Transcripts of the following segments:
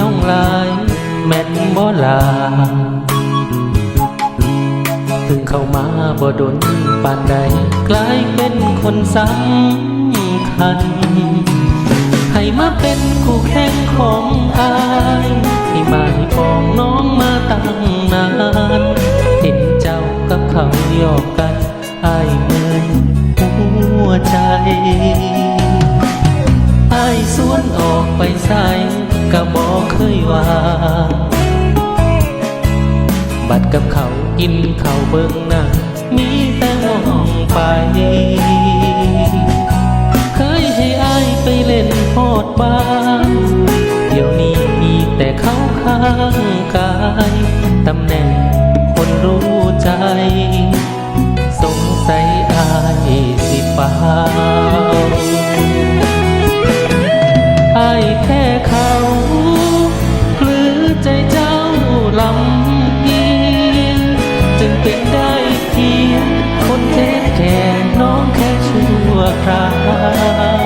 น้องลายแม่นบ่ลาถึงเข้ามาบ่ดนปานใดกลายเป็นคนสำคัญให้มาเป็นคู่แข่งของอายที่มาให้ปองน้องมาตั้งนานเห็นเจ้ากับเขาหยอกกันอายเหมือนหัวใจอายสวนออกไปใส่ก็บอกเคยว่าบัดกับเขากินเขาเบิ่งหน้ามีแต่มองไปเคยให้อายไปเล่นโพดบ้านเดี๋ยวนี้มีแต่เขาข้างกายตำแหน่งคนรู้ใจสงสัยอายสิเปล่าอายแค่เขาหรือใจเจ้าลำเอียงจึงเป็นได้เพียงคนเทแค่น้องแค่ชั่วคราว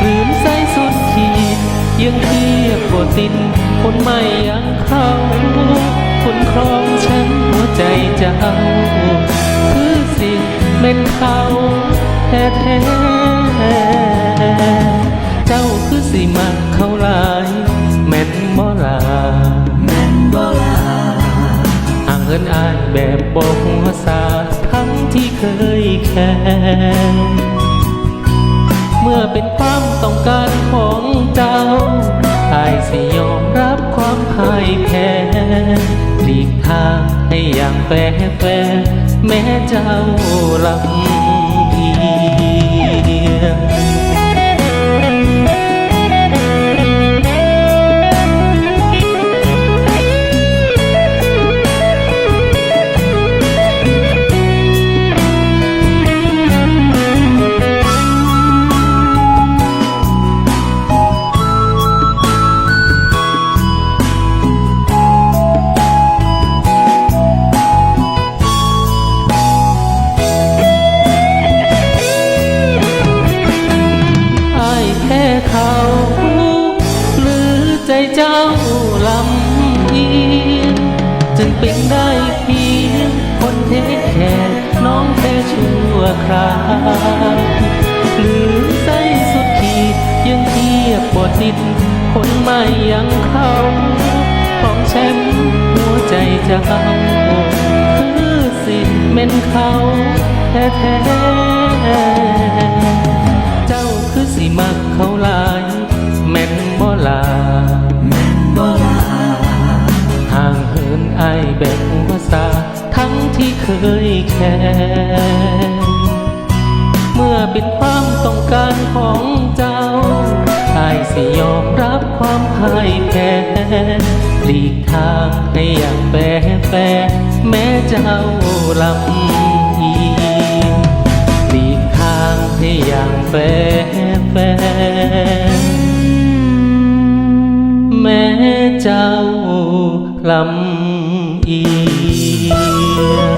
ลืมใส่สุดขีดยังเทียบบ่ติดคนใหม่ยังเขาคนครองฉันหัวใจเจ้าคือสิเป็นเขาแท้ๆเจ้าคือสิมักเขาหลายแม่นบ่ลาห่างเหินอายแบบบ่หัวซาทั้งที่เคยแค่เมื่อเป็นความต้องการของเจ้าอายสิยอมรับความพ่ายแพ้หลีกทางให้อย่างแฟร์แม้เจ้าลำเอียงเขาหรือใจเจ้าลำเอียงจึงเป็นได้เพียงคนเทแค่น้องแค่ชั่วคราวหรือใส่สุดขีดยังเทียบบ่ติดคนใหม่ยังเขาของแชมป์หัวใจเจ้าคือสิเม่นเขาแท้ๆเจ้าคือสิมักเขาหลายแม่นบ่ลาห่างเหินอายแบบหัวซาทั้งที่เคยแค่เมื่อเป็นความต้องการของเจ้าอายสิยอมรับความพ่ายแพ้หลีกทางให้อย่างแฟร์แม้เจ้าลำเอียงหลีกทางให้อย่างแฟร์แม้เจ้าลำเอียง